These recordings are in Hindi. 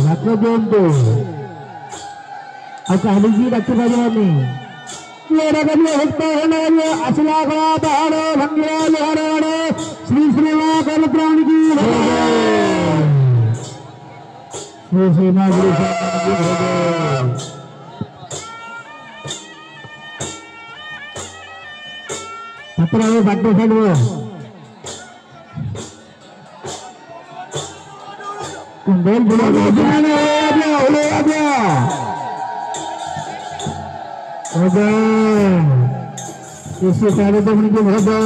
Nakobondo. Aku Haliji Dr. Bajani. Lera kami hukta henanya asla kala baharo bhangira johara Sri Sri Mahakal Pran ki Sri Sri Mahakal Pran ki Patra wo badde sadwo Kembali bulan ada. Oke, isi kali itu menuju ada.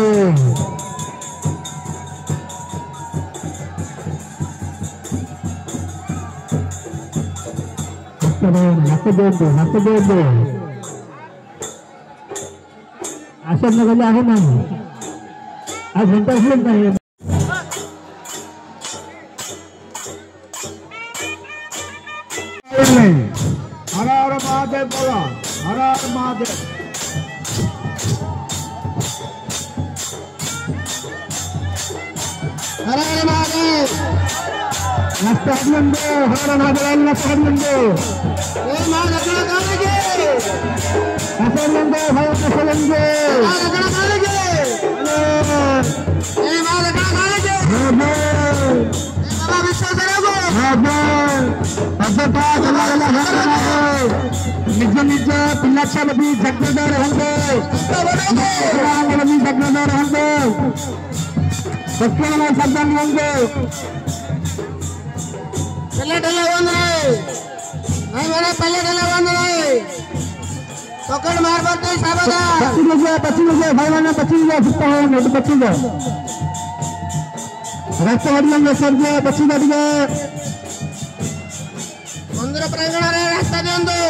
Nak jodoh. Asal nak kerja apa ni? Agentar film ni. हर महादेव बोला हर महादेव हर महादेव नष्टंदो हर महादेव नष्टंदो ए महादेव कालेगे नष्टंदो भाई नष्टंदो महादेव कालेगे ए महादेव कालेगे बाबा विश्वास रखो निज निज पिलाछा भी जगदार होंगे जगदार होंगे बच्चों में शब्द होंगे पहले ढला बंद रहे नहीं मेरे पहले ढला बंद रहे पकड़ मार बात नहीं साबधान 25 भाई बहन 25 सुता हो नहीं 25 रास्ता बढ़िया सर 25 बढ़िया मंदिर प्रांगण रास्ता दिंतु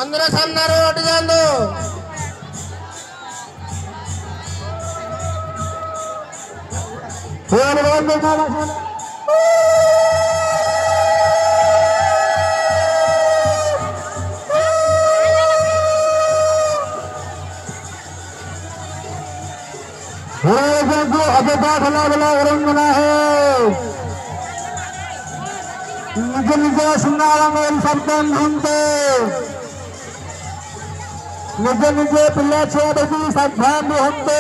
मंदिर सामने रोड दिंतु बना है निज निज सुनाला में शब्द घूमते निज निज पिल्ला छेड़ भी सावधान होते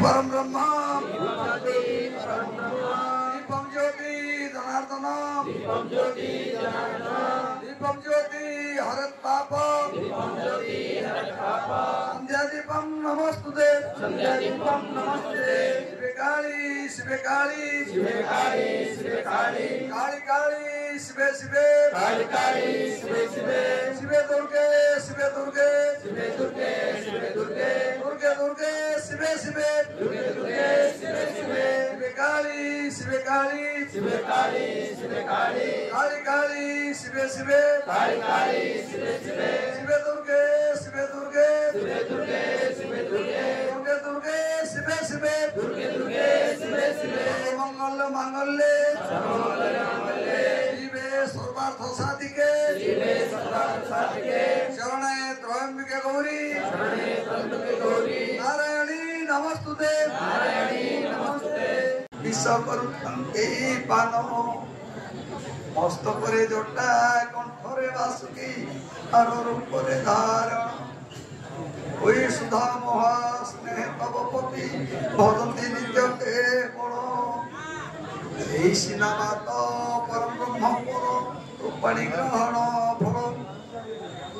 परम ब्रह्म दीपम ज्योति जनार्दन दीपम ज्योति हरत पाप संध्या दीपम नमस्तुते शिवे काली शिवे काली काली काली शिवे शिवे शिवे दुर्गे दुर्गे शिवे शिवे शिवे काली काली शिवे शिवे शिवे दुर्गे शिवे मंगल मांगल्ये शिवे सर्वार्थ साधिके शरणे त्र्यंबके गौरी नारायणी नमस्तुते विश्वकरुते पान मस्तकरे जटा कंठरे वासुकी और रूपरे धारण ओई सुधा मोहा स्नेह तव पति भजन्ति नित्य ते बड़ এই সিনামাত परम ब्रह्म पर रूपाणी ग्रहण फल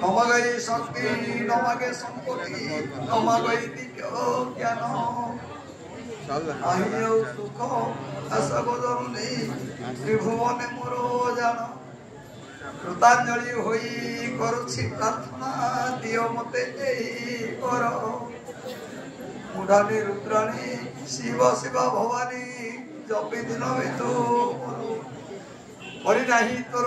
नमगई शक्ति नमगे संपत्ति नमगई दिव्य ज्ञान আহিও সুখ আশা বদল নেই ত্রিভুবনে মোর জান কৃতাঞ্জলি হই করছি প্রার্থনা দিও মতে এই কর মুঢ়ানী রুদ্রাণী শিব শিবা ভবানী জপি দিন বিতু হরি নাহি তোর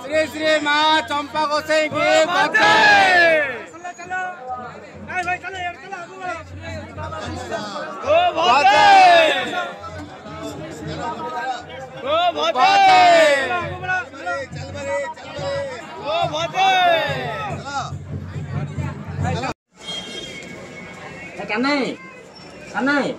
श्री श्री माँ चंपा गोसाई की Cái này